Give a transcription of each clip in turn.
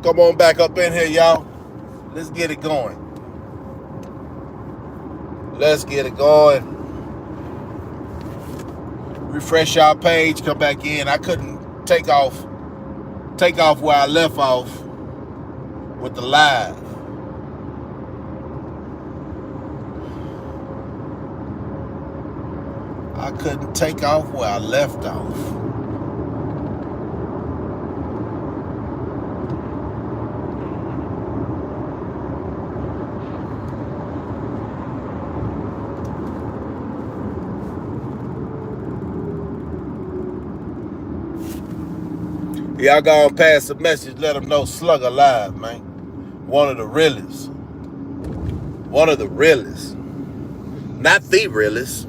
Come on back up in here, y'all. Let's get it going. Let's get it going. Refresh our page, come back in. I couldn't take off where I left off with the live. I couldn't take off where I left off. Y'all go and pass the message, let them know Slug alive, man. One of the realest. One of the realest. Not the realest.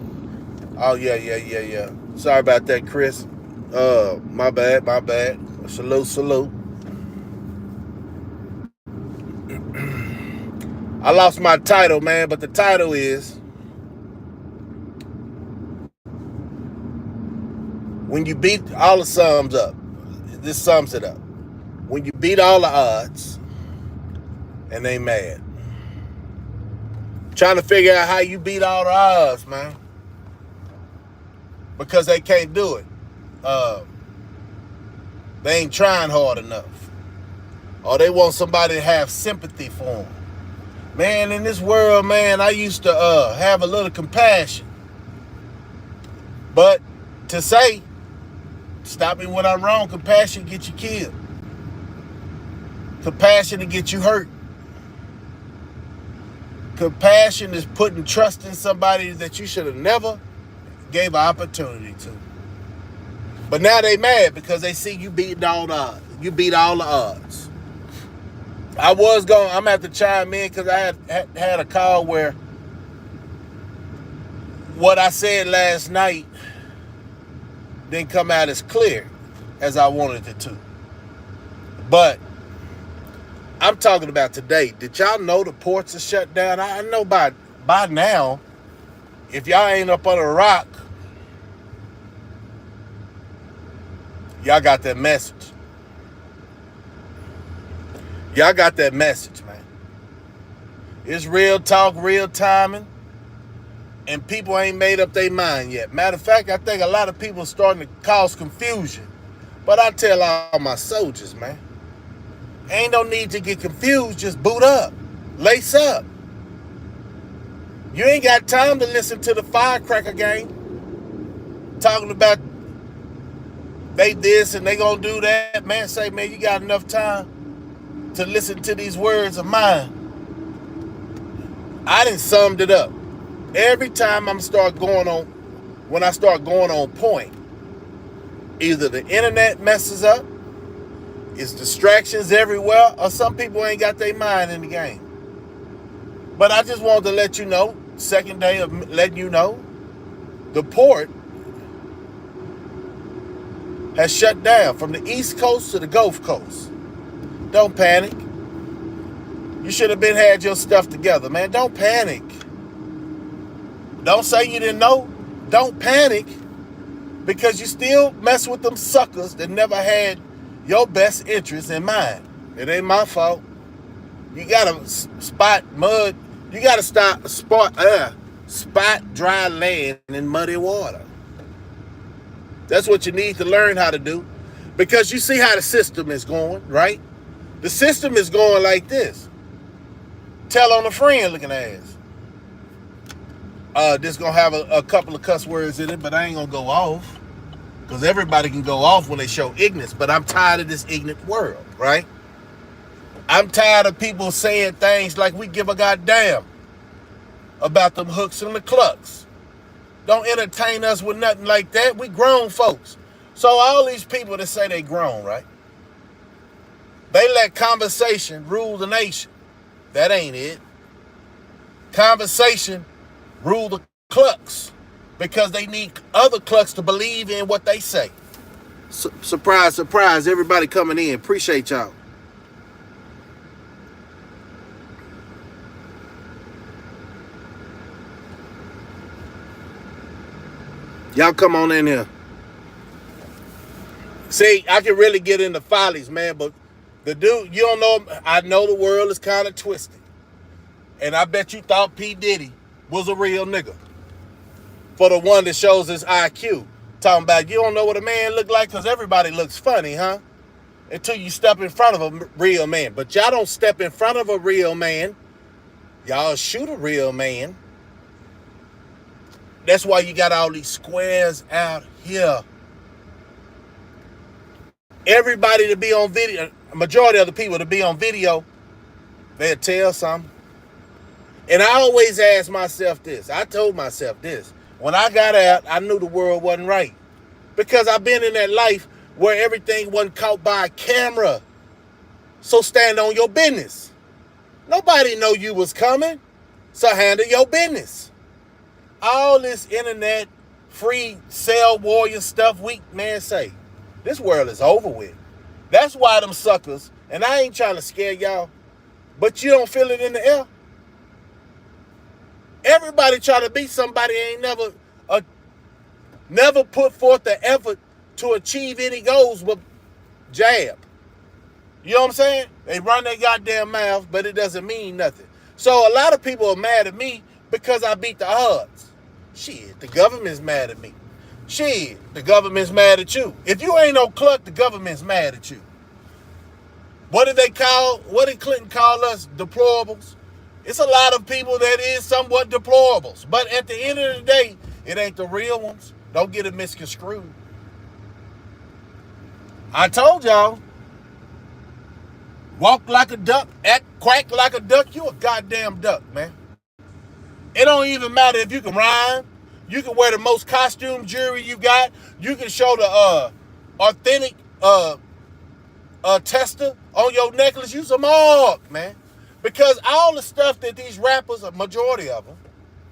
Oh, yeah. Sorry about that, Chris. My bad. Salute. I lost my title, man, but the title is when you beat all the sums up. This sums it up. When you beat all the odds and they mad. Trying to figure out how you beat all the odds, man. Because they can't do it. They ain't trying hard enough. Or they want somebody to have sympathy for them. Man, in this world, man, I used to have a little compassion. But to say, stop me when I'm wrong, compassion get you killed. Compassion to get you hurt. Compassion is putting trust in somebody that you should have never gave an opportunity to. But now they mad because they see you beating all the odds. You beat all the odds. I'm gonna have to chime in because I had a call where what I said last night didn't come out as clear as I wanted it to. But I'm talking about today. Did y'all know the ports are shut down? I know by now, if y'all ain't up on a rock, y'all got that message. Y'all got that message, man. It's real talk, real timing, and people ain't made up their mind yet. Matter of fact, I think a lot of people are starting to cause confusion. But I tell all my soldiers, man, ain't no need to get confused. Just boot up. Lace up. You ain't got time to listen to the firecracker gang talking about they this and they gonna do that. Man, say, man, you got enough time to listen to these words of mine. I done summed it up. Every time when I start going on point, either the internet messes up, it's distractions everywhere, or some people ain't got their mind in the game. But I just wanted to let you know, second day of letting you know, the port has shut down from the East Coast to the Gulf Coast. Don't panic. You should have had your stuff together, man. Don't panic. Don't say you didn't know. Don't panic because you still mess with them suckers that never had your best interests in mind. It ain't my fault. You gotta spot mud. You gotta spot dry land in muddy water. That's what you need to learn how to do, because you see how the system is going, right? The system is going like this. Tell on a friend looking ass. This gonna have a couple of cuss words in it, but I ain't gonna go off. Because everybody can go off when they show ignorance, but I'm tired of this ignorant world, right? I'm tired of people saying things like we give a goddamn about them hooks and the clucks. Don't entertain us with nothing like that. We grown folks. So all these people that say they grown, right? They let conversation rule the nation. That ain't it. Conversation rule the clucks because they need other clucks to believe in what they say. Surprise, surprise, everybody coming in. Appreciate y'all. Y'all come on in here. See, I can really get into follies, man, but The dude, you don't know, I know the world is kind of twisted. And I bet you thought P. Diddy was a real nigga. For the one that shows his IQ. Talking about, you don't know what a man look like because everybody looks funny, huh? Until you step in front of a real man. But y'all don't step in front of a real man. Y'all shoot a real man. That's why you got all these squares out here. Everybody to be on video, majority of the people to be on video, they'll tell something. And I always ask myself this. I told myself this. When I got out, I knew the world wasn't right. Because I've been in that life where everything wasn't caught by a camera. So stand on your business. Nobody know you was coming. So handle your business. All this internet, free cell warrior stuff, we, man, say, this world is over with. That's why them suckers, and I ain't trying to scare y'all, but you don't feel it in the air. Everybody try to be somebody ain't never put forth the effort to achieve any goals but jab. You know what I'm saying? They run their goddamn mouth, but it doesn't mean nothing. So a lot of people are mad at me because I beat the odds. Shit, the government's mad at me. Shit, the government's mad at you. If you ain't no cluck, the government's mad at you. What did Clinton call us? Deplorables? It's a lot of people that is somewhat deplorables. But at the end of the day, it ain't the real ones. Don't get it misconstrued. I told y'all, walk like a duck, act quack like a duck, you a goddamn duck, man. It don't even matter if you can rhyme. You can wear the most costume jewelry you got. You can show the authentic tester on your necklace. Use them all, man. Because all the stuff that these rappers, a majority of them,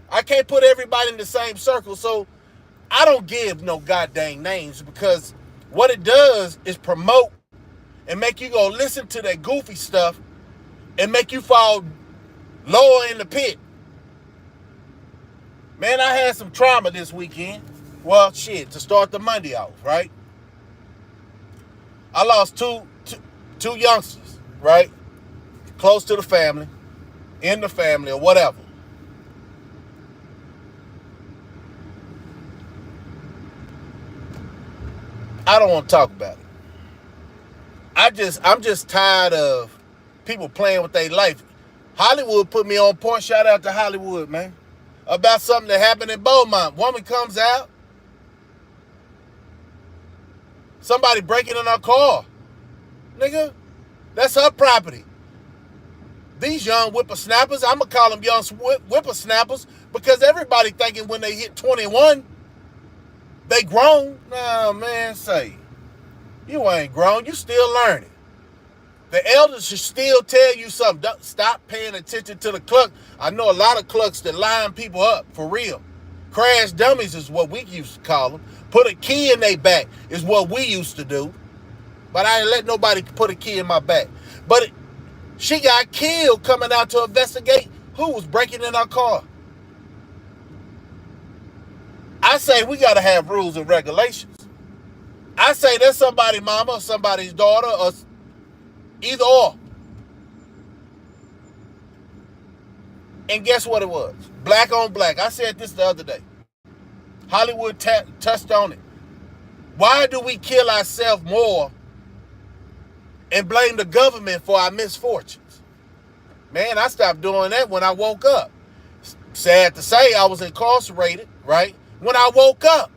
I can't put everybody in the same circle, so I don't give no goddamn names because what it does is promote and make you go listen to that goofy stuff and make you fall lower in the pit. Man, I had some trauma this weekend. Well, shit, to start the Monday off, right? I lost two youngsters, right? Close to the family, in the family, or whatever. I don't want to talk about it. I'm just tired of people playing with their life. Hollywood put me on point. Shout out to Hollywood, man. About something that happened in Beaumont. Woman comes out. Somebody breaking in her car. Nigga, that's her property. These young whippersnappers, I'm going to call them young whippersnappers because everybody thinking when they hit 21, they grown. Nah, man, say, you ain't grown. You still learning. The elders should still tell you something. Don't stop paying attention to the cluck. I know a lot of clucks that line people up, for real. Crash dummies is what we used to call them. Put a key in their back is what we used to do. But I ain't let nobody put a key in my back. But she got killed coming out to investigate who was breaking in our car. I say we got to have rules and regulations. I say that's somebody's mama or somebody's daughter or either or. And guess what it was? Black on black. I said this the other day. Hollywood touched on it. Why do we kill ourselves more and blame the government for our misfortunes? Man, I stopped doing that when I woke up. Sad to say, I was incarcerated, right? When I woke up.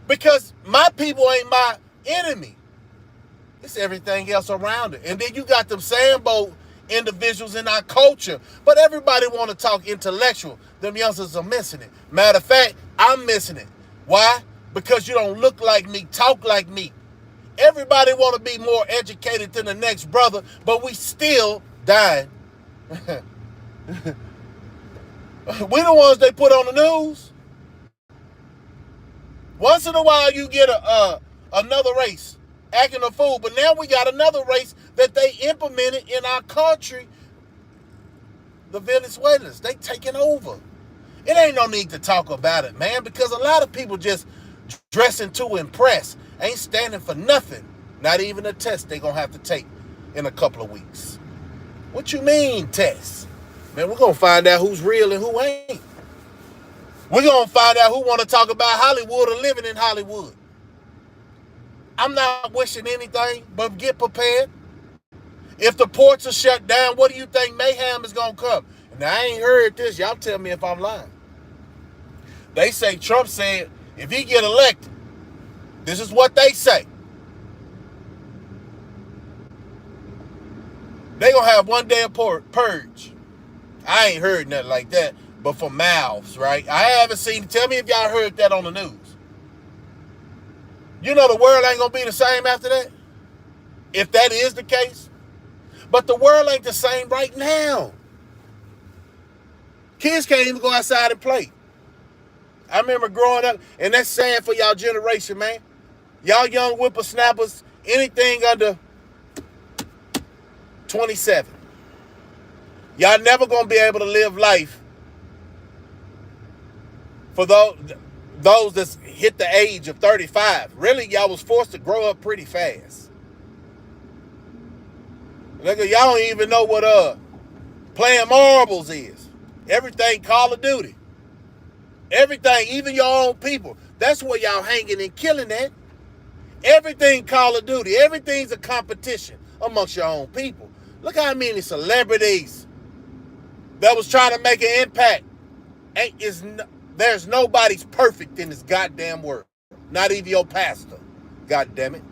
Because my people ain't my enemy. It's everything else around it. And then you got them Sambo individuals in our culture. But everybody want to talk intellectual. Them youngsters are missing it. Matter of fact, I'm missing it. Why? Because you don't look like me, talk like me. Everybody want to be more educated than the next brother, but we still dying. We the ones they put on the news. Once in a while you get another race acting a fool, but now we got another race that they implemented in our country. The Venezuelans, they taking over. It ain't no need to talk about it, man, because a lot of people just dressing to impress, ain't standing for nothing. Not even a test they're going to have to take in a couple of weeks. What you mean, test? Man, we're going to find out who's real and who ain't. We're going to find out who want to talk about Hollywood or living in Hollywood. I'm not wishing anything, but get prepared. If the ports are shut down, what do you think mayhem is going to come? Now, I ain't heard this. Y'all tell me if I'm lying. They say Trump said if he get elected, this is what they say. They going to have 1 day of purge. I ain't heard nothing like that, but from mouths, right? I haven't seen, tell me if y'all heard that on the news. You know the world ain't going to be the same after that? If that is the case. But the world ain't the same right now. Kids can't even go outside and play. I remember growing up, and that's sad for y'all generation, man. Y'all young whippersnappers, anything under 27. Y'all never gonna be able to live life for those that hit the age of 35. Really, y'all was forced to grow up pretty fast. Look, y'all don't even know what playing marbles is. Everything Call of Duty. Everything, even your own people. That's where y'all hanging and killing at. Everything Call of Duty. Everything's a competition amongst your own people. Look how many celebrities that was trying to make an impact. There's nobody's perfect in this goddamn world. Not even your pastor. God damn it.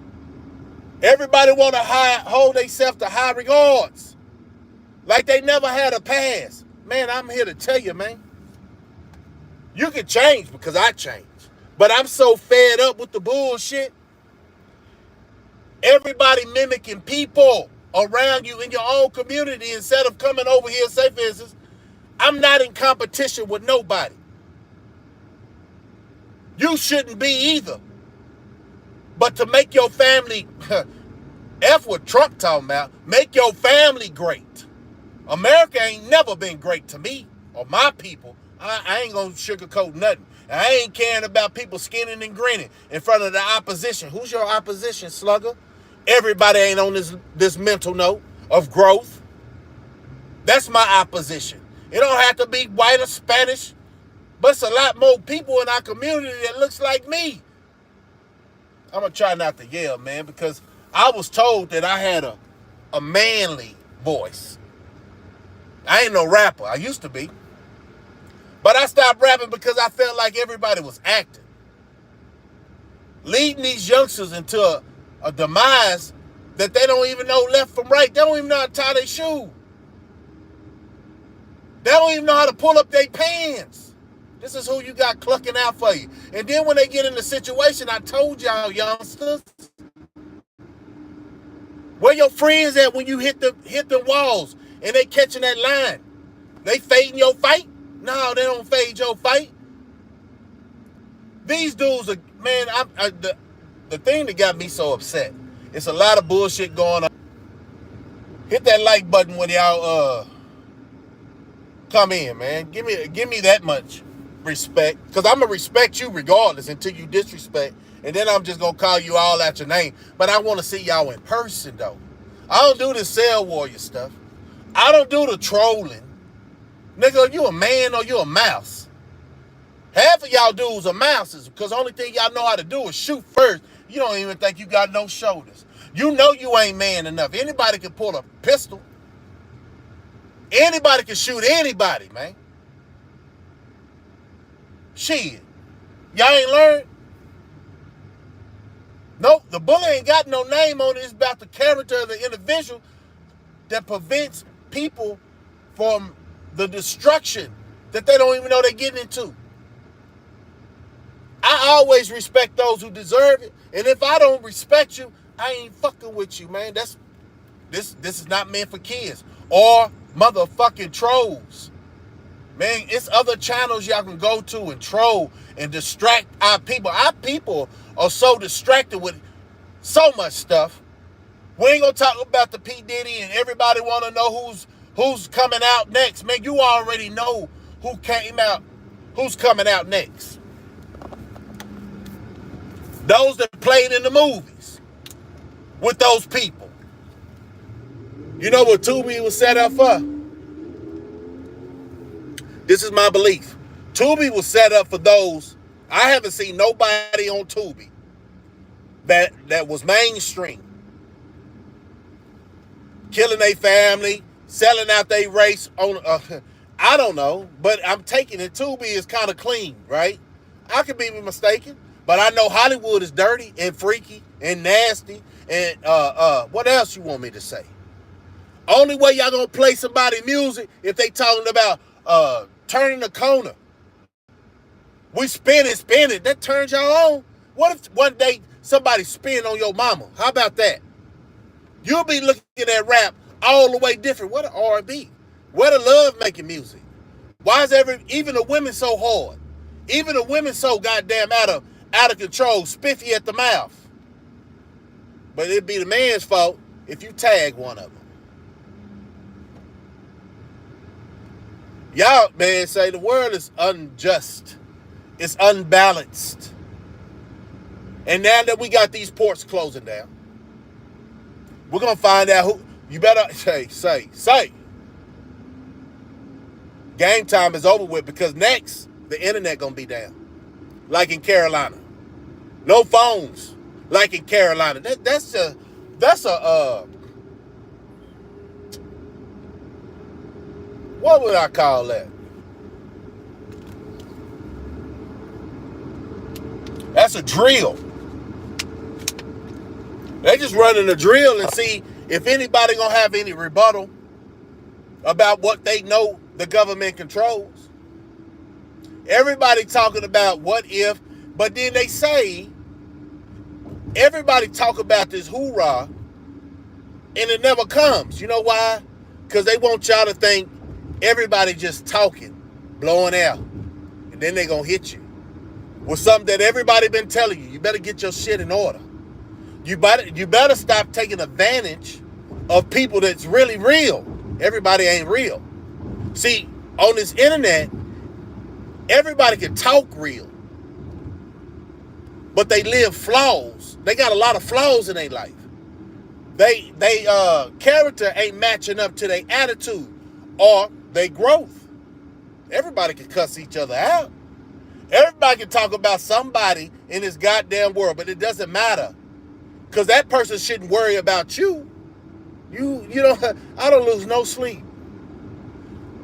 Everybody want to hold themselves to high regards. Like they never had a past. Man, I'm here to tell you, man. You can change because I changed. But I'm so fed up with the bullshit. Everybody mimicking people around you in your own community instead of coming over here, say for instance, I'm not in competition with nobody. You shouldn't be either. But to make your family, F what Trump talking about, make your family great. America ain't never been great to me or my people. I ain't gonna sugarcoat nothing. I ain't caring about people skinning and grinning in front of the opposition. Who's your opposition, slugger? Everybody ain't on this mental note of growth. That's my opposition. It don't have to be white or Spanish, but it's a lot more people in our community that looks like me. I'm gonna try not to yell, man, because I was told that I had a manly voice. I ain't no rapper. I used to be. But I stopped rapping because I felt like everybody was acting. Leading these youngsters into a demise that they don't even know left from right. They don't even know how to tie their shoe. They don't even know how to pull up their pants. This is who you got clucking out for you. And then when they get in the situation, I told y'all, youngsters, where your friends at when you hit the walls and they catching that line? They fading your fight? No, they don't fade your fight. These dudes are, man, the thing that got me so upset, it's a lot of bullshit going on. Hit that like button when y'all come in, man. Give me that much respect, because I'm going to respect you regardless until you disrespect, and then I'm just going to call you all out your name. But I want to see y'all in person, though. I don't do the cell warrior stuff. I don't do the trolling. Nigga, you a man or you a mouse? Half of y'all dudes are mouses because the only thing y'all know how to do is shoot first. You don't even think you got no shoulders. You know you ain't man enough. Anybody can pull a pistol. Anybody can shoot anybody, man. Shit. Y'all ain't learned? Nope, the bullet ain't got no name on it. It's about the character of the individual that prevents people from the destruction that they don't even know they're getting into. I always respect those who deserve it. And if I don't respect you, I ain't fucking with you, man. This is not meant for kids or motherfucking trolls. Man, it's other channels y'all can go to and troll and distract our people. Our people are so distracted with so much stuff. We ain't gonna talk about the P. Diddy and everybody want to know who's coming out next. Man, you already know who came out, who's coming out next. Those that played in the movies. with those people. You know what Tubi was set up for? This is my belief. Tubi was set up for those. I haven't seen nobody on Tubi that was mainstream, killing their family, selling out their race on. I don't know, but I'm taking it. Tubi is kind of clean, right? I could be mistaken, but I know Hollywood is dirty and freaky and nasty. And what else you want me to say? Only way y'all gonna play somebody music if they talking about turning the corner. We spin it. That turns y'all on. What if one day somebody spin on your mama? How about that? You'll be looking at rap all the way different. What an R&B? What a love making music? Why is even the women so hard? Even the women so goddamn out of control, spiffy at the mouth. But it'd be the man's fault if you tag one of them. Y'all, man, say the world is unjust. It's unbalanced. And now that we got these ports closing down, we're going to find out who. You better say. Game time is over with because next, the internet going to be down. Like in Carolina. No phones. Like in Carolina. That's a what would I call that? That's a drill. They just running a drill and see if anybody gonna have any rebuttal about what they know the government controls. Everybody talking about what if, but then they say everybody talk about this hoorah and it never comes. You know why? Because they want y'all to think everybody just talking, blowing out, and then they gonna hit you with something that everybody been telling you. You better get your shit in order. You better stop taking advantage of people that's really real. Everybody ain't real. See, on this internet, everybody can talk real, but they live flaws. They got a lot of flaws in their life. They character ain't matching up to their attitude or their growth. Everybody can cuss each other out. Everybody can talk about somebody in this goddamn world, but it doesn't matter. Because that person shouldn't worry about you. You know, I don't lose no sleep.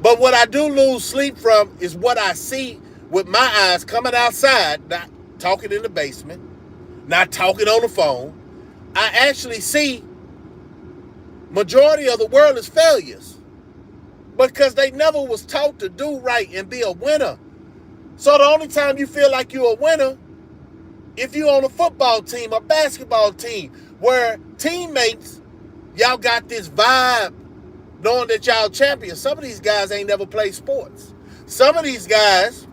But what I do lose sleep from is what I see with my eyes coming outside, not talking in the basement, not talking on the phone. I actually see majority of the world is failures because they never was taught to do right and be a winner. So the only time you feel like you're a winner, if you're on a football team, a basketball team, where teammates, y'all got this vibe knowing that y'all champions. Some of these guys ain't never played sports. Some of these guys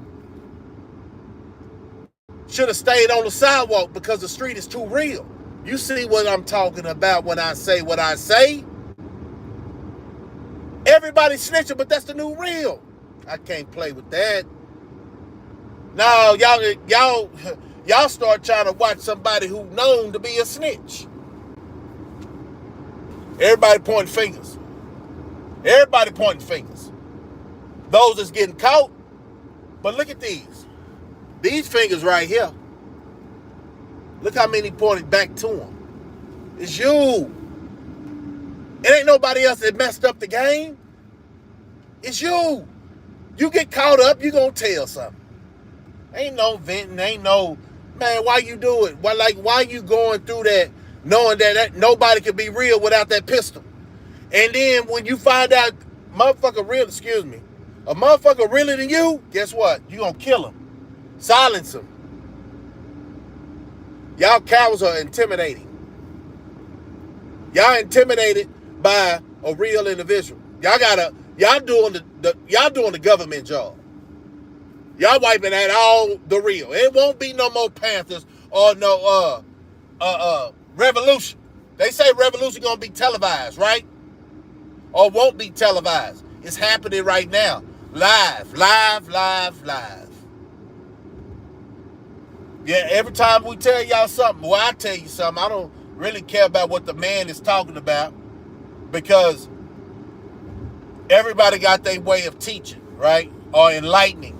should have stayed on the sidewalk because the street is too real. You see what I'm talking about when I say what I say? Everybody snitching, but that's the new real. I can't play with that. No, y'all start trying to watch somebody who known to be a snitch. Everybody pointing fingers. Everybody pointing fingers. Those that's getting caught. But look at these. These fingers right here. Look how many pointed back to them. It's you. It ain't nobody else that messed up the game. It's you. You get caught up, you gonna tell something. Ain't no venting, ain't no, man, why you do it? Why you going through that knowing that nobody can be real without that pistol? And then when you find out a motherfucker realer than you, guess what? You gonna kill him. Silence him. Y'all cowards are intimidating. Y'all intimidated by a real individual. Y'all doing the government job. Y'all wiping out all the real. It won't be no more Panthers or no revolution. They say revolution gonna be televised, right? Or won't be televised. It's happening right now. Live. Yeah, every time we tell y'all something, well, I tell you something, really care about what the man is talking about, because everybody got their way of teaching, right? Or enlightening.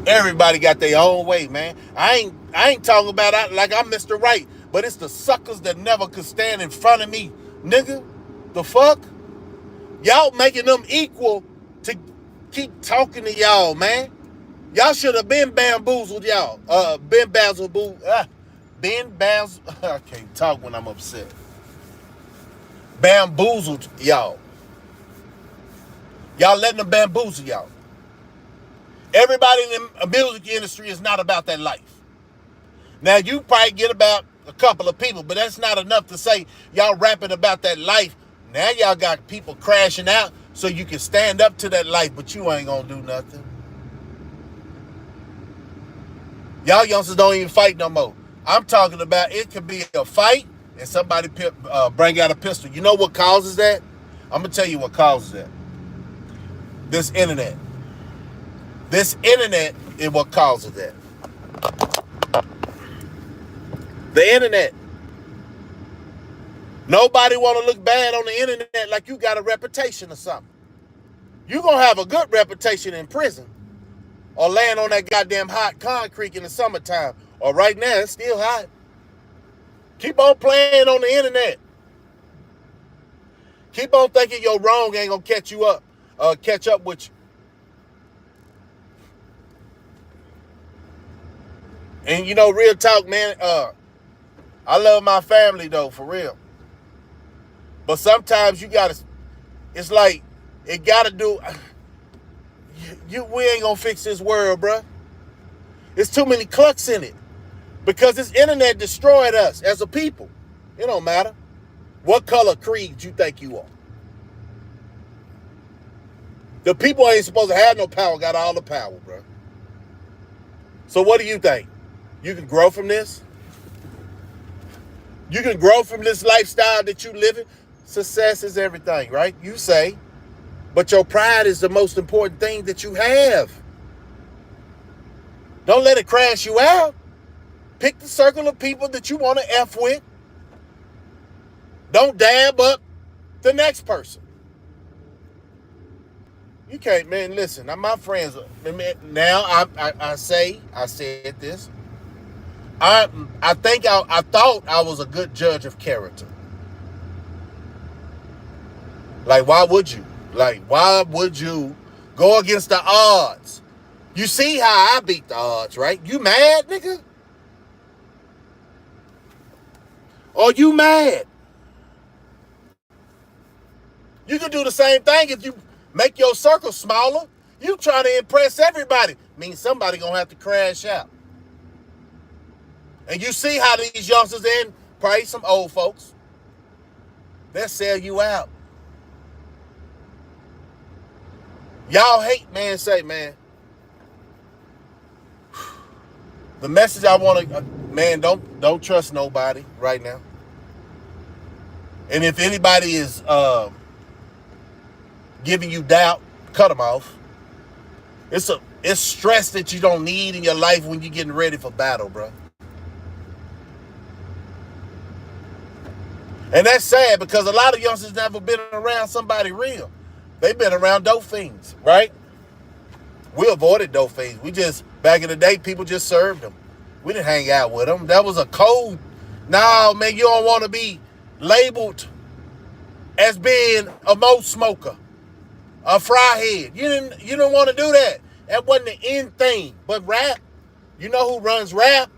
Everybody got their own way, man. I ain't talking about like I'm Mr. Right, but it's the suckers that never could stand in front of me, nigga. The fuck? Y'all making them equal to keep talking to y'all, man. Y'all should have been bamboozled, y'all. Been bamboozled. Been bamboozled. I can't talk when I'm upset. Bamboozled, y'all. Y'all letting them bamboozle y'all. Everybody in the music industry is not about that life. Now, you probably get about a couple of people, but that's not enough to say y'all rapping about that life. Now y'all got people crashing out so you can stand up to that life, but you ain't gonna do nothing. Y'all youngsters don't even fight no more. I'm talking about it could be a fight and somebody bring out a pistol. You know what causes that? I'm gonna tell you what causes that. This internet. This internet is what causes that. The internet. Nobody want to look bad on the internet like you got a reputation or something. You going to have a good reputation in prison or laying on that goddamn hot concrete in the summertime, or right now it's still hot. Keep on playing on the internet. Keep on thinking your wrong ain't going to catch up with you. And you know, real talk, man, I love my family though, for real. But sometimes you gotta, it's like, it gotta do, we ain't gonna fix this world, bruh. There's too many clucks in it. Because this internet destroyed us as a people. It don't matter what color creed you think you are. The people ain't supposed to have no power, got all the power, bruh. So what do you think? You can grow from this? You can grow from this lifestyle that you live in? Success is everything, right? You say, but your pride is the most important thing that you have. Don't let it crash you out. Pick the circle of people that you want to F with. Don't dab up the next person. You can't, man, listen, my friends, now I said this. I thought I was a good judge of character. Like, why would you? Go against the odds? You see how I beat the odds, right? You mad, nigga? Or you mad? You can do the same thing if you make your circle smaller. You trying to impress everybody. Means somebody gonna have to crash out. And you see how these youngsters and probably some old folks, they'll sell you out. Y'all hate, man, the message I want to, man, don't trust nobody right now. And if anybody is giving you doubt, cut them off. It's stress that you don't need in your life when you're getting ready for battle, bro. And that's sad because a lot of youngsters never been around somebody real. They've been around dope fiends, right? We avoided dope fiends. We just, back in the day, people just served them. We didn't hang out with them. That was a code. No, man, you don't want to be labeled as being a mo smoker, a fry head. You didn't want to do that. That wasn't the end thing. But rap, you know who runs rap?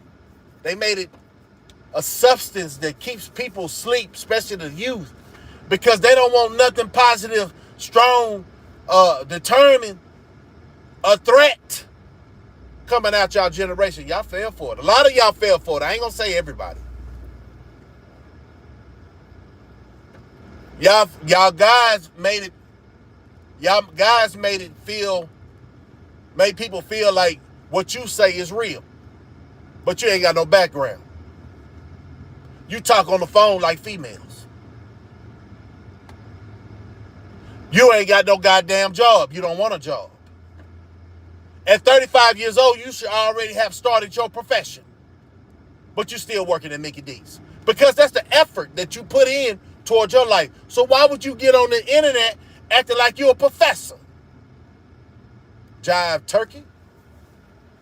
They made it a substance that keeps people asleep, especially the youth, because they don't want nothing positive, strong, determined, a threat coming out y'all generation. Y'all fell for it. A lot of y'all fell for it. I ain't gonna say everybody. Y'all guys made it. Y'all guys made people feel like what you say is real, but you ain't got no background. You talk on the phone like females. You ain't got no goddamn job. You don't want a job. At 35 years old, you should already have started your profession. But you're still working at Mickey D's. Because that's the effort that you put in towards your life. So why would you get on the internet acting like you're a professor? Jive turkey.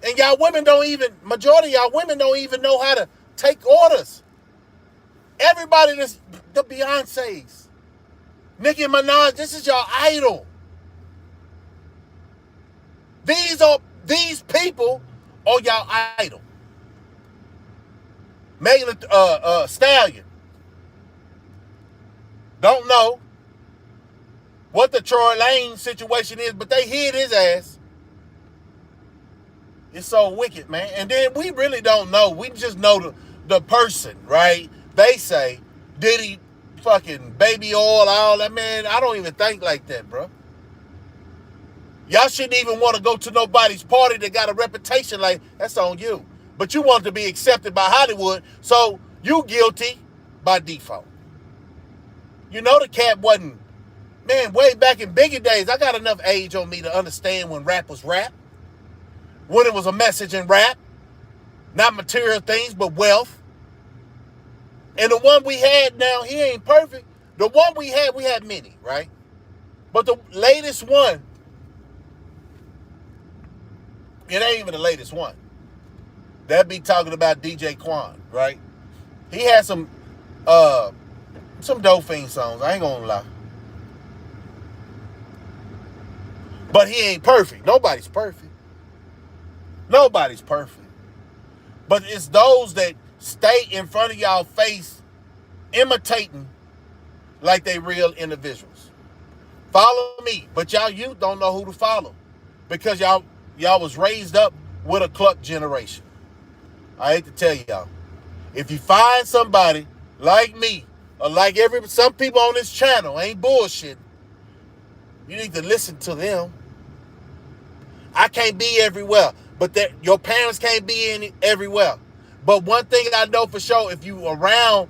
And y'all women don't even, majority of y'all women don't even know how to take orders. Everybody, the Beyoncés, Nicki Minaj, this is your idol. These people are y'all idol. Megan Stallion. Don't know what the Troy Lane situation is, but they hid his ass. It's so wicked, man. And then we really don't know. We just know the person, right? They say, did he fucking baby oil, all that, man? I don't even think like that, bro. Y'all shouldn't even want to go to nobody's party that got a reputation like, that's on you. But you want to be accepted by Hollywood, so you guilty by default. You know the cat wasn't, man, way back in Biggie days, I got enough age on me to understand when rap was rap. When it was a message in rap. Not material things, but wealth. And the one we had now, he ain't perfect. The one we had many, right? But the latest one, it ain't even the latest one. That'd be talking about DJ Quan, right? He had some Dolphin songs, I ain't gonna lie. But he ain't perfect. Nobody's perfect. Nobody's perfect. But it's those that stay in front of y'all face imitating like they real individuals. Follow me, but y'all youth don't know who to follow because y'all was raised up with a cluck generation. I hate to tell y'all. If you find somebody like me or like some people on this channel ain't bullshit, you need to listen to them. I can't be everywhere, but your parents can't be everywhere. But one thing I know for sure, if you around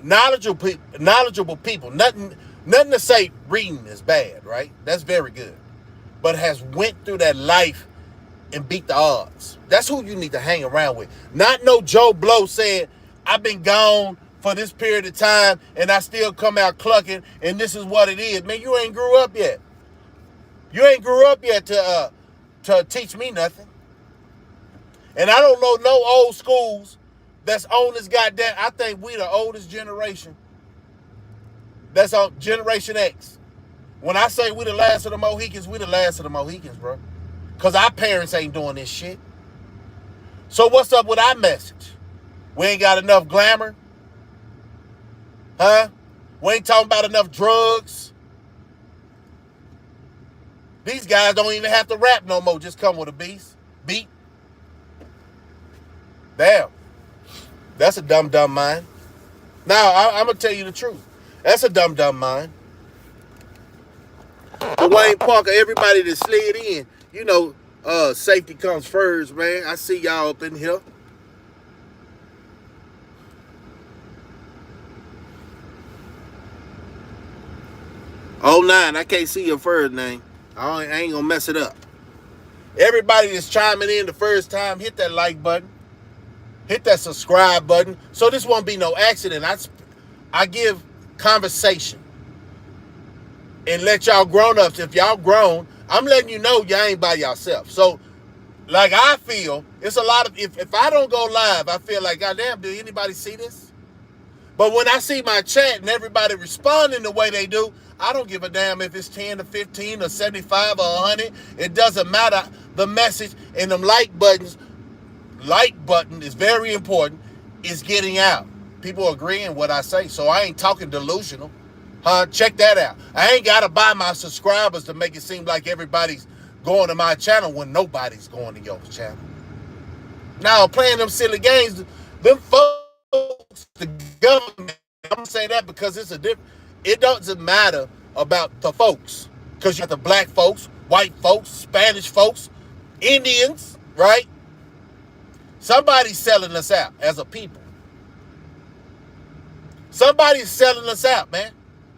knowledgeable people, nothing to say reading is bad, right? That's very good. But has went through that life and beat the odds. That's who you need to hang around with. Not no Joe Blow saying, I've been gone for this period of time and I still come out clucking and this is what it is. Man, you ain't grew up yet. You ain't grew up yet to teach me nothing. And I don't know no old schools that's on this goddamn. I think we the oldest generation that's on Generation X. When I say we the last of the Mohicans, we the last of the Mohicans, bro. Because our parents ain't doing this shit. So what's up with our message? We ain't got enough glamour? Huh? We ain't talking about enough drugs? These guys don't even have to rap no more. Just come with a beat. Damn. That's a dumb mind. Now, I'm going to tell you the truth. That's a dumb mind. Dwayne Parker, everybody that slid in, you know, safety comes first, man. I see y'all up in here. Oh, 09, I can't see your first name. I ain't gonna mess it up. Everybody that's chiming in the first time, hit that like button. Hit that subscribe button. So this won't be no accident. I give conversation. And let y'all grown-ups, if y'all grown, I'm letting you know y'all ain't by yourself. So, like I feel, it's a lot of, if I don't go live, I feel like, goddamn, did anybody see this? But when I see my chat and everybody responding the way they do, I don't give a damn if it's 10 or 15 or 75 or 100. It doesn't matter. The message and them like button is very important, is getting out. People agreeing what I say, so I ain't talking delusional. Check that out. I ain't got to buy my subscribers to make it seem like everybody's going to my channel when nobody's going to your channel. Now, playing them silly games, them folks, the government, I'm going to say that because it doesn't matter about the folks. Because you got the black folks, white folks, Spanish folks, Indians, right? Somebody's selling us out as a people. Somebody's selling us out, man.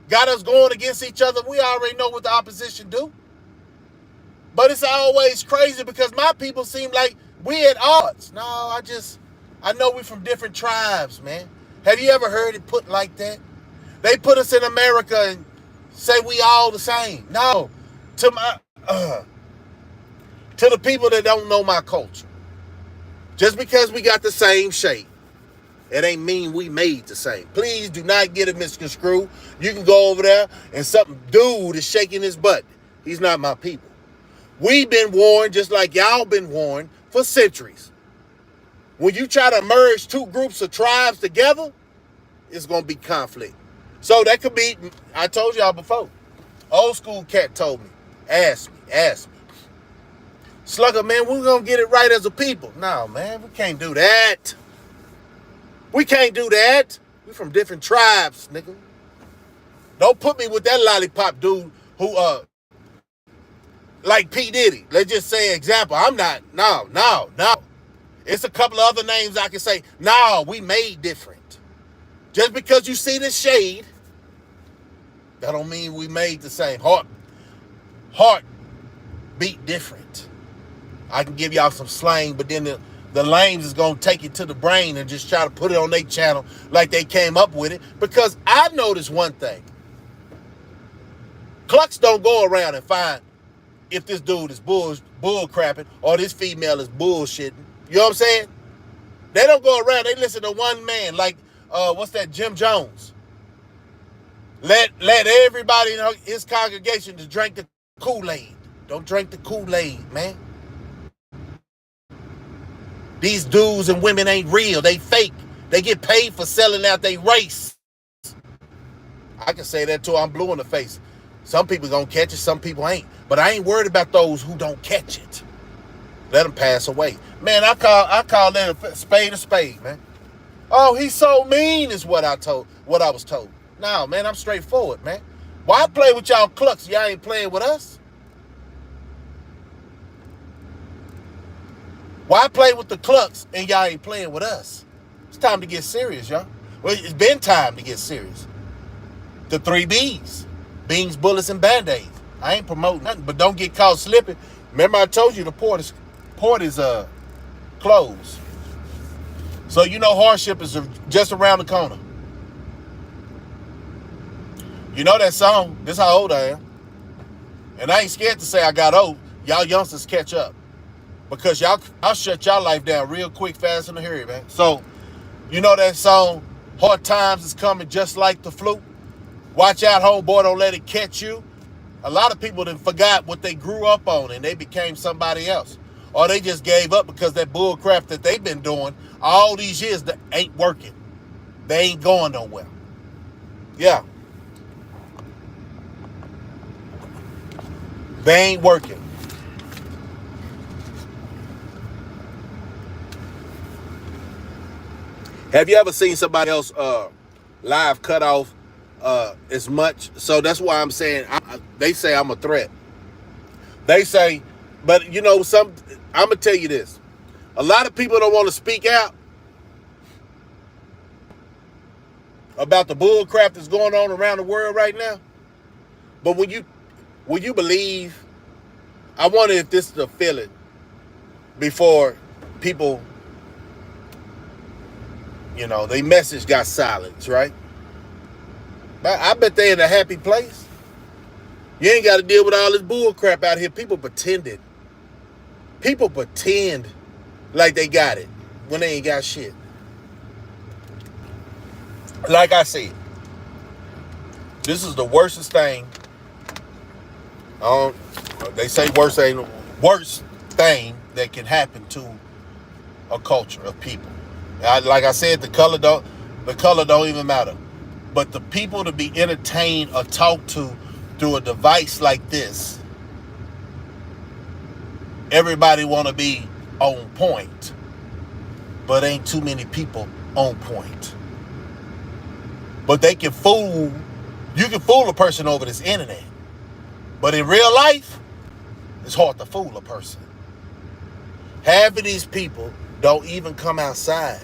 Got us going against each other. We already know what the opposition do. But it's always crazy because my people seem like we at odds. No, I know we from different tribes, man. Have you ever heard it put like that? They put us in America and say we all the same. No, to my to the people that don't know my culture. Just because we got the same shape, it ain't mean we made the same. Please do not get it misconstrued. You can go over there and some dude is shaking his butt. He's not my people. We've been warned just like y'all been warned for centuries. When you try to merge two groups of tribes together, it's going to be conflict. So that could be, I told y'all before. Old school cat told me, ask me. Slugger, man, we're going to get it right as a people. No, man, we can't do that. We can't do that. We from different tribes, nigga. Don't put me with that lollipop dude who, like P. Diddy. Let's just say example. I'm not, no. It's a couple of other names I can say. No, we made different. Just because you see the shade, that don't mean we made the same. Heart beat different. I can give y'all some slang, but then the lames is going to take it to the brain and just try to put it on their channel like they came up with it. Because I noticed one thing. Clucks don't go around and find if this dude is bull crapping or this female is bullshitting. You know what I'm saying? They don't go around. They listen to one man like, what's that, Jim Jones. Let everybody in his congregation to drink the Kool-Aid. Don't drink the Kool-Aid, man. These dudes and women ain't real. They fake. They get paid for selling out their race. I can say that too. I'm blue in the face. Some people gonna catch it, some people ain't. But I ain't worried about those who don't catch it. Let them pass away. Man, I call that a spade, man. Oh, he's so mean is what I was told. No, man, I'm straightforward, man. Why play with y'all clucks? Y'all ain't playing with us. Why play with the clucks and y'all ain't playing with us? It's time to get serious, y'all. Well, it's been time to get serious. The 3 B's. Beans, bullets, and Band-Aids. I ain't promoting nothing, but don't get caught slipping. Remember I told you the port is closed. So you know hardship is just around the corner. You know that song? This how old I am. And I ain't scared to say I got old. Y'all youngsters catch up. Because I'll shut y'all life down real quick, fast, in a hurry, man. So, you know that song, Hard Times is Coming Just Like the Flu? Watch out, homeboy, don't let it catch you. A lot of people done forgot what they grew up on and they became somebody else. Or they just gave up because that bull crap that they've been doing all these years that ain't working. They ain't going nowhere. Yeah. They ain't working. Have you ever seen somebody else live cut off as much? So that's why I'm saying, they say I'm a threat. They say, but you know, I'm going to tell you this. A lot of people don't want to speak out about the bull crap that's going on around the world right now. But when you believe, I wonder if this is a feeling before people, you know, their message got silenced, right? I bet they're in a happy place. You ain't got to deal with all this bull crap out here. People pretended. People pretend like they got it when they ain't got shit. Like I said, this is the worstest thing. They say worst thing that can happen to a culture of people. Like I said, the color don't even matter. But the people to be entertained or talked to through a device like this, everybody want to be on point, but ain't too many people on point. But you can fool a person over this internet. But in real life, it's hard to fool a person. Half of these people don't even come outside.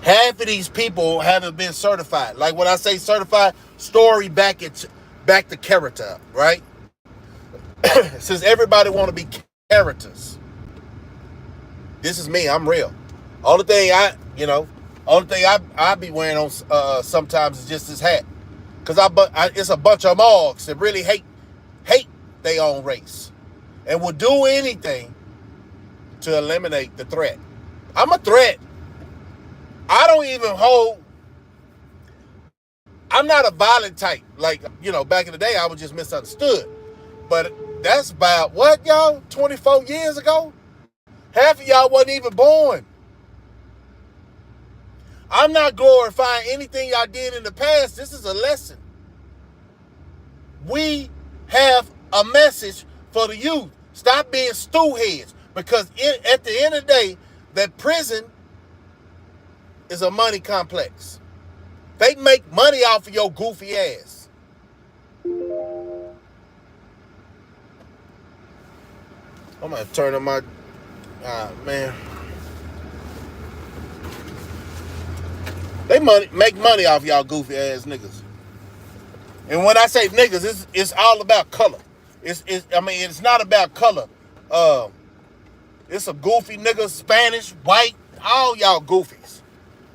Half of these people haven't been certified. Like when I say certified, story back the character up, right? Since everybody want to be characters, this is me. I'm real. Only thing only thing I be wearing on sometimes is just this hat, cause it's a bunch of mogs that really hate their own race and will do anything to eliminate the threat. I'm a threat. I don't even hold. I'm not a violent type. Like, back in the day, I was just misunderstood. But that's about what, y'all? 24 years ago? Half of y'all wasn't even born. I'm not glorifying anything y'all did in the past. This is a lesson. We have a message for the youth. Stop being stool heads. Because at the end of the day, that prison is a money complex. They make money off of your goofy ass. I'm going to turn on my... man. They make money off y'all goofy ass niggas. And when I say niggas, it's all about color. It's not about color. It's a goofy niggas, Spanish, white, all y'all goofies.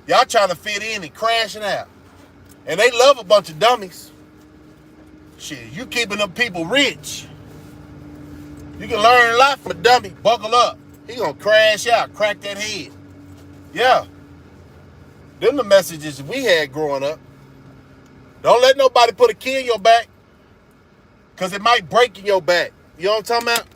Y'all trying to fit in and crashing out. And they love a bunch of dummies. Shit, you keeping them people rich. You can learn a lot from a dummy. Buckle up. He gonna crash out, crack that head. Yeah. Them the messages we had growing up. Don't let nobody put a key in your back, because it might break in your back. You know what I'm talking about?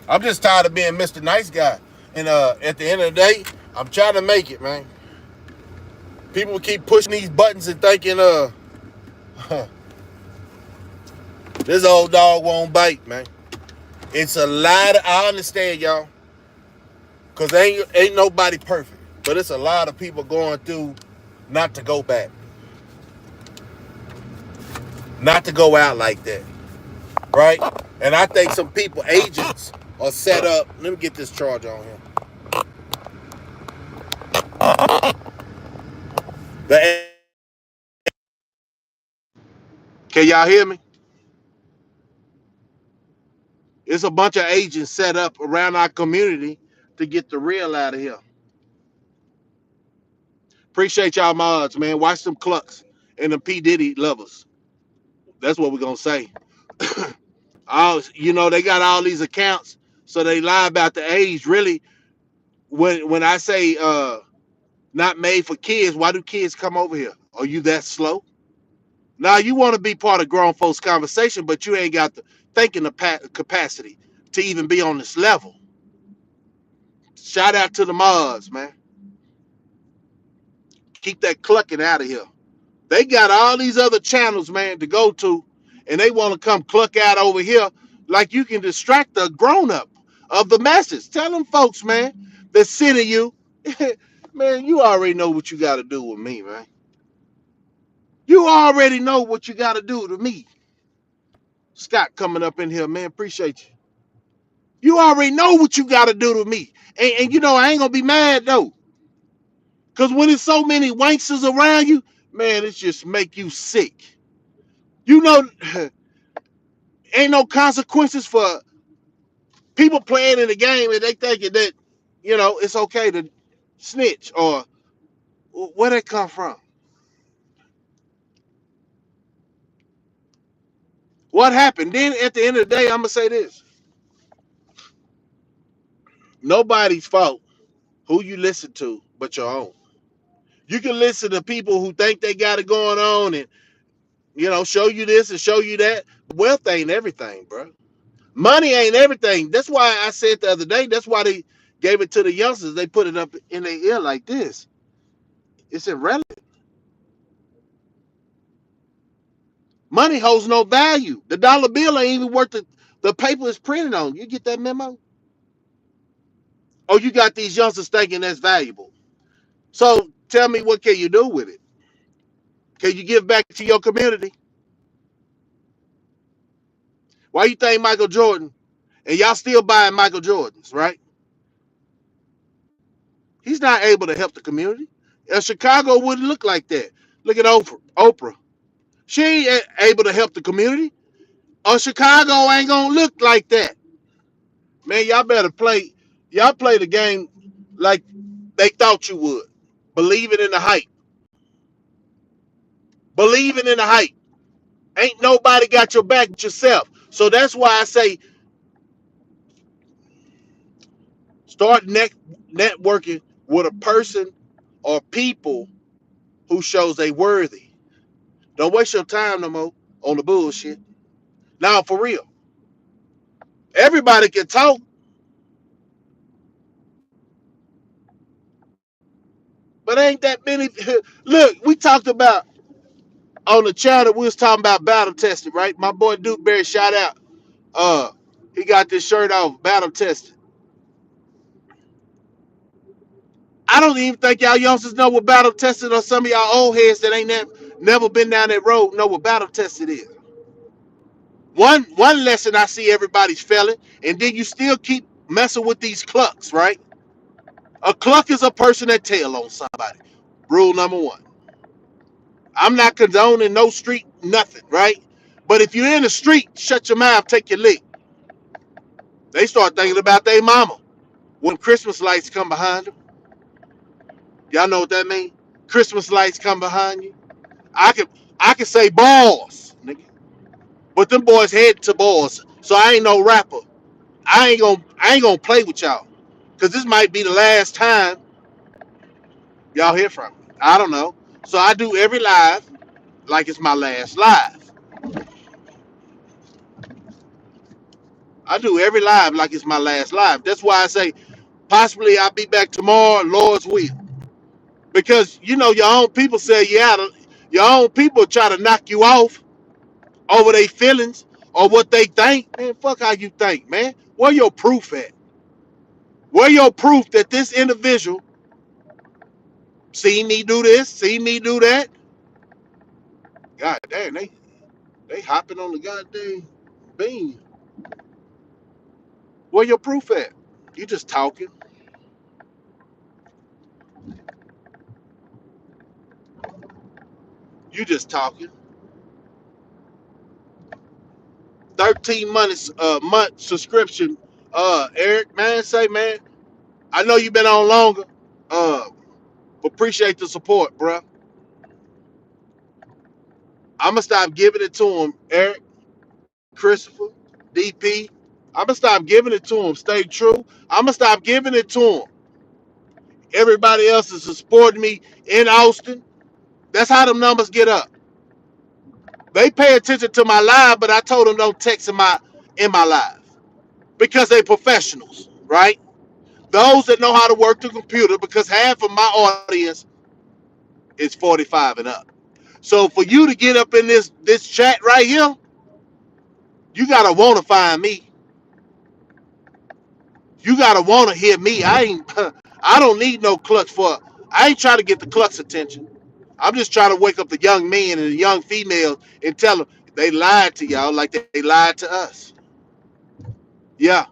I'm just tired of being Mr. Nice Guy. And at the end of the day, I'm trying to make it, man. People keep pushing these buttons and thinking, this old dog won't bite, man. It's a lot of, I understand, y'all. Because ain't nobody perfect. But it's a lot of people going through not to go back. Not to go out like that. Right? And I think some people, agents, are set up. Let me get this charge on here. Can y'all hear me? It's a bunch of agents set up around our community to get the real out of here. Appreciate y'all mods, man. Watch them clucks and the P. Diddy lovers. That's what we're gonna say. They got all these accounts, so they lie about the age. Really, when I say not made for kids, why do kids come over here? Are you that slow? Now you want to be part of grown folks' conversation, but you ain't got the thinking capacity to even be on this level. Shout out to the mods, man. Keep that clucking out of here. They got all these other channels, man, to go to, and they want to come cluck out over here like you can distract the grown up of the masses. Tell them folks, man, that sending you, man, you already know what you got to do with me, man. You already know what you got to do to me. Scott coming up in here, man. Appreciate you. You already know what you got to do to me. And I ain't going to be mad, though. Because when there's so many wanksters around you, man, it just make you sick. You know, ain't no consequences for people playing in the game and they thinking that, it's okay to snitch or where that come from? What happened? Then at the end of the day, I'm going to say this. Nobody's fault who you listen to but your own. You can listen to people who think they got it going on and, show you this and show you that. Wealth ain't everything, bro. Money ain't everything. That's why I said the other day, that's why they gave it to the youngsters. They put it up in their ear like this. It's irrelevant. Money holds no value. The dollar bill ain't even worth the paper it's printed on. You get that memo? Oh, you got these youngsters thinking that's valuable. So tell me, what can you do with it? Can you give back to your community? Why you think Michael Jordan, and y'all still buying Michael Jordans, right? He's not able to help the community. Chicago wouldn't look like that. Look at Oprah. Oprah. She ain't able to help the community. Or Chicago ain't gonna look like that. Man, y'all better play. Y'all play the game like they thought you would. Believing in the hype. Believing in the hype. Ain't nobody got your back but yourself. So that's why I say start networking with a person or people who shows they worthy. Don't waste your time no more on the bullshit. Now for real. Everybody can talk, but ain't that many. Look, we talked about on the channel, we was talking about battle testing, right? My boy Duke Berry, shout out. Uh, he got this shirt off, battle testing. I don't even think y'all youngsters know what battle testing, or some of y'all old heads that ain't never been down that road know what battle testing is. One lesson I see everybody's failing, and then you still keep messing with these clucks, right? A cluck is a person that tell on somebody. Rule number one. I'm not condoning no street nothing, right? But if you're in the street, shut your mouth, take your lick. They start thinking about their mama. When Christmas lights come behind them, y'all know what that means? Christmas lights come behind you. I can I can say balls, nigga. But them boys head to balls. So I ain't no rapper. I ain't gonna play with y'all. Cause this might be the last time y'all hear from me. I don't know. So I do every live like it's my last live. I do every live like it's my last live. That's why I say possibly I'll be back tomorrow, Lord's will. Because you know your own people say your own people try to knock you off over their feelings or what they think. Man, fuck how you think, man. Where your proof at? Where your proof that this individual seen me do this, seen me do that? God damn, they hopping on the goddamn beam. Where your proof at? You just talking. You just talking. 13 months month subscription. Eric, man, say man, I know you've been on longer. Uh, appreciate the support, bruh. I'ma stop giving it to him, Eric, Christopher, DP. I'ma stop giving it to him. Stay true. I'ma stop giving it to him. Everybody else is supporting me in Austin. That's how them numbers get up. They pay attention to my live, but I told them don't text in my live because they professionals, right? Those that know how to work the computer, because half of my audience is 45 and up. So for you to get up in this chat right here, you gotta want to find me. You gotta want to hear me. I ain't. I don't need no clucks for. I ain't trying to get the clucks attention. I'm just trying to wake up the young men and the young females and tell them they lied to y'all like they lied to us. Yeah,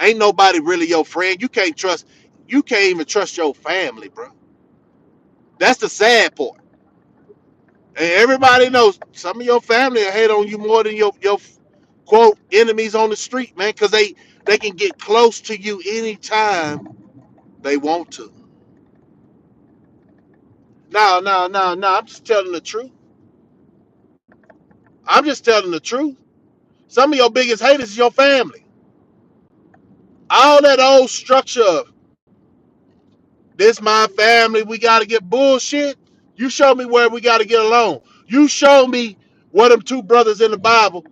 ain't nobody really your friend. You can't trust. You can't even trust your family, bro. That's the sad part. And everybody knows some of your family will hate on you more than your quote enemies on the street, man, because they can get close to you anytime they want to. No, no, no, no. I'm just telling the truth. I'm just telling the truth. Some of your biggest haters is your family. All that old structure of this my family, we gotta get bullshit. You show me where we gotta get along. You show me where them two brothers in the Bible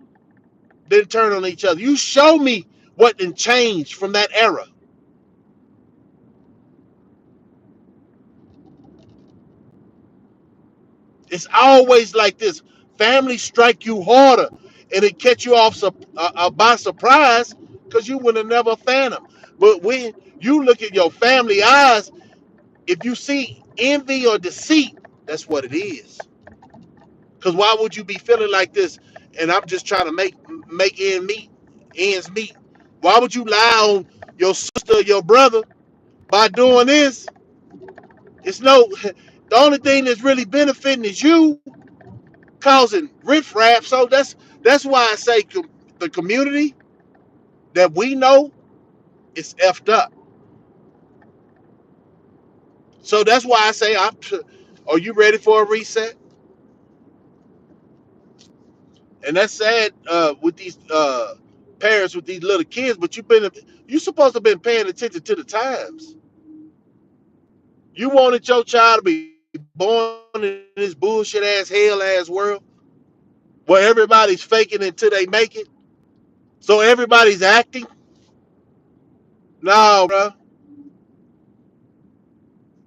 didn't turn on each other. You show me what didn't change from that era. It's always like this. Family strike you harder, and it catch you off by surprise because you would have never fan them. But when you look at your family eyes, if you see envy or deceit, that's what it is. Because why would you be feeling like this? And I'm just trying to make ends meet. Why would you lie on your sister or your brother by doing this? It's no. The only thing that's really benefiting is you. causing riffraff. So that's why I say the community that we know is effed up. So that's why I say, are you ready for a reset? And that's sad with these parents with these little kids. But you supposed to have been paying attention to the times. You wanted your child to be born in this bullshit ass hell ass world where everybody's faking until they make it. So everybody's acting. No, bro.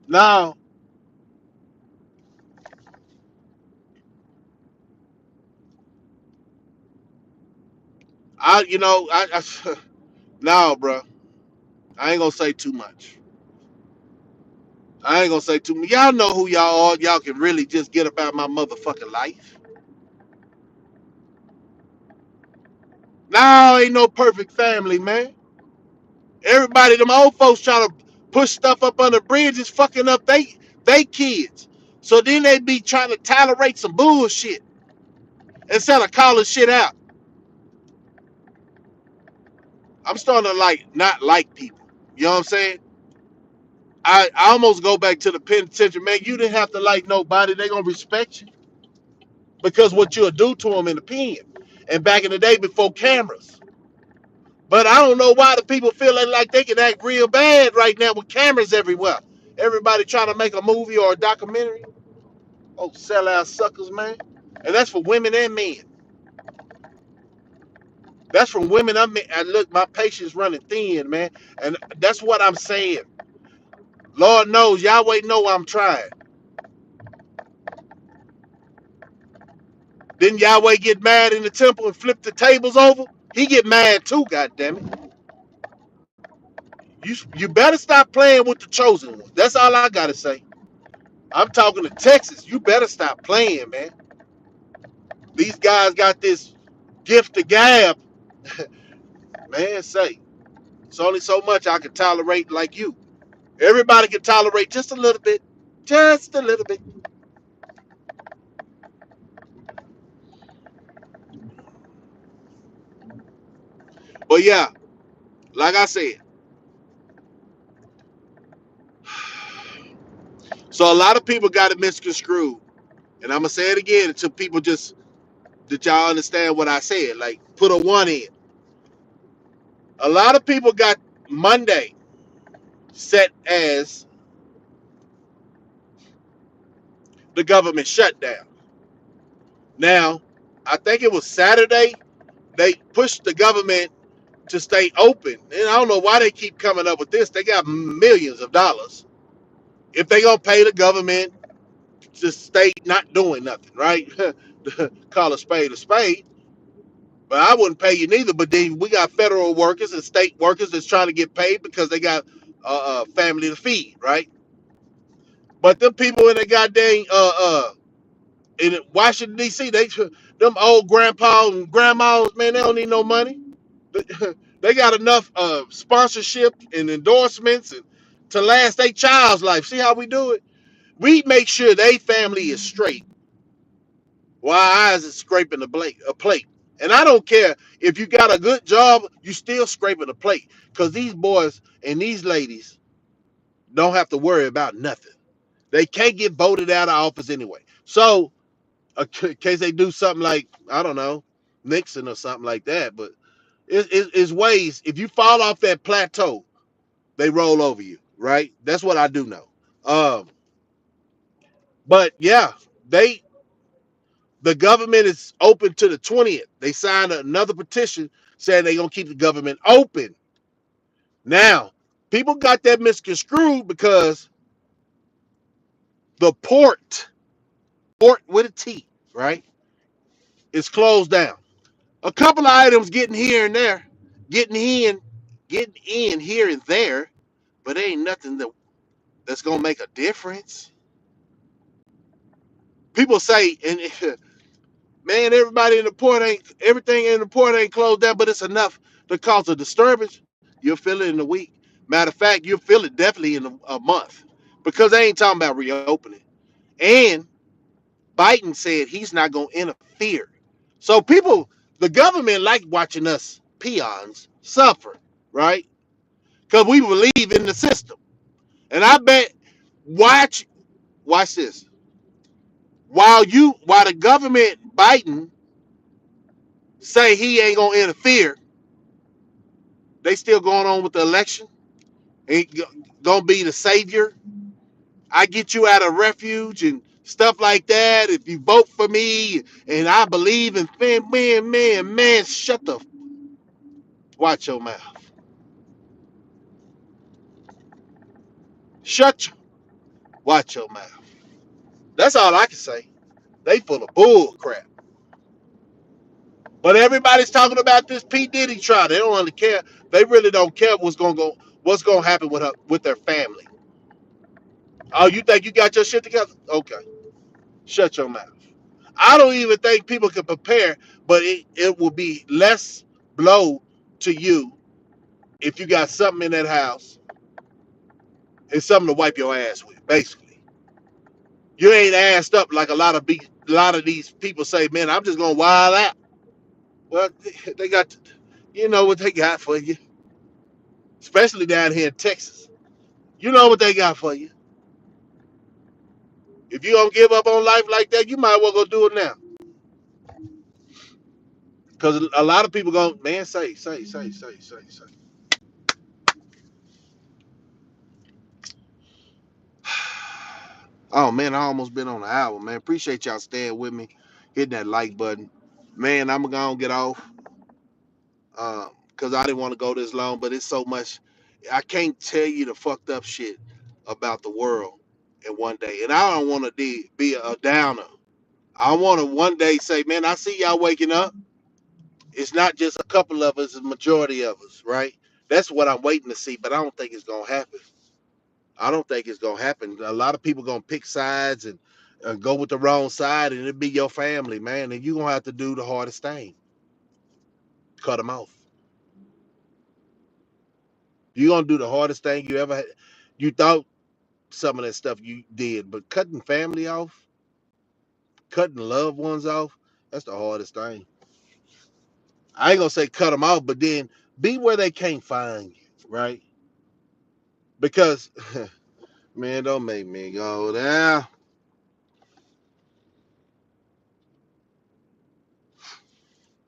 No, I no, bro. I ain't gonna say too much. I ain't gonna say too much. Y'all know who y'all are. Y'all can really just get about my motherfucking life. No, ain't no perfect family, man. Everybody, them old folks trying to push stuff up on the bridge is fucking up they kids. So then they be trying to tolerate some bullshit instead of calling shit out. I'm starting to like not like people. You know what I'm saying? I almost go back to the penitentiary, man. You didn't have to like nobody. They gonna respect you because what you'll do to them in the pen. And back in the day before cameras. But I don't know why the people feeling like they can act real bad right now with cameras everywhere. Everybody trying to make a movie or a documentary. Oh, sellout suckers, man. And that's for women and men. That's from women. I look, my patience running thin, man. And that's what I'm saying. Lord knows, Yahweh know I'm trying. Didn't Yahweh get mad in the temple and flip the tables over? He get mad too, goddammit. You better stop playing with the chosen ones. That's all I gotta say. I'm talking to Texas. You better stop playing, man. These guys got this gift to gab. Man, say, it's only so much I can tolerate like you. Everybody can tolerate just a little bit. Just a little bit. But yeah, like I said, so a lot of people got it misconstrued. And I'm gonna say it again until people just that y'all understand what I said. Like put a one in. A lot of people got Monday set as the government shutdown. Now, I think it was Saturday they pushed the government to stay open. And I don't know why they keep coming up with this. They got millions of dollars. If they gonna pay the government to stay not doing nothing, right? Call a spade a spade. But I wouldn't pay you neither. But then we got federal workers and state workers that's trying to get paid because they got a family to feed, right? But them people in the goddamn in Washington D.C. Them old grandpas and grandmas, man, they don't need no money. They got enough sponsorship and endorsements and to last their child's life. See how we do it? We make sure they family is straight while our eyes is scraping a plate. And I don't care if you got a good job, you still scraping a plate. Because these boys and these ladies don't have to worry about nothing. They can't get voted out of office anyway. So, in case they do something like, I don't know, Nixon or something like that. But it's ways, if you fall off that plateau, they roll over you, right? That's what I do know. Um, but yeah, they the government is open to the 20th. They signed another petition saying they're gonna keep the government open. Now, people got that misconstrued because the port with a T, right, is closed down. A couple of items getting here and there, getting in, getting in here and there, but ain't nothing that's gonna make a difference. People say, and man, everything in the port ain't closed down, but it's enough to cause a disturbance. You'll feel it in a week. Matter of fact, you'll feel it definitely in a month because they ain't talking about reopening. And Biden said he's not going to interfere. So people, the government like watching us peons suffer, right? Because we believe in the system. And I bet, watch, watch this. While the government Biden say he ain't gonna interfere, they still going on with the election. Ain't gonna be the savior. I get you out of refuge and stuff like that. If you vote for me, and I believe in man, shut the watch your mouth. Shut your watch your mouth. That's all I can say. They full of bull crap. But everybody's talking about this P Diddy trial. They don't really care. They really don't care what's gonna happen with their family. Oh, you think you got your shit together? Okay, shut your mouth. I don't even think people can prepare, but it will be less blow to you if you got something in that house. It's something to wipe your ass with. Basically, you ain't assed up like a lot of these people say. Man, I'm just gonna wild out. Well, they got, you know what they got for you, especially down here in Texas. You know what they got for you. If you don't give up on life like that, you might well go do it now. Because a lot of people go, man, say. Oh man, I almost been on the hour, man. Appreciate y'all staying with me, hitting that like button. Man, I'm gonna get off because I didn't want to go this long, but it's so much. I can't tell you the fucked up shit about the world in one day, and I don't want to be a downer. I want to one day say, man, I see y'all waking up. It's not just a couple of us, it's a majority of us, right? That's what I'm waiting to see, but I don't think it's gonna happen. I don't think it's gonna happen. A lot of people gonna pick sides and go with the wrong side, and it'll be your family, man. And you're gonna have to do the hardest thing: cut them off. You're gonna do the hardest thing you ever had. You thought some of that stuff you did, but cutting family off, cutting loved ones off, that's the hardest thing. I ain't gonna say cut them off, but then be where they can't find you, right? Because man, don't make me go there.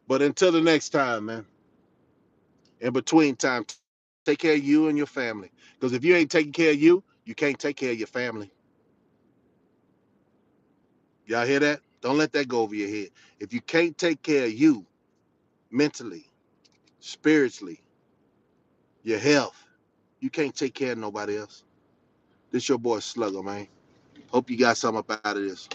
But until the next time, man. In between time, take care of you and your family. Because if you ain't taking care of you, you can't take care of your family. Y'all hear that? Don't let that go over your head. If you can't take care of you mentally, spiritually, your health, you can't take care of nobody else. This your boy Slugger, man. Hope you got something up out of this.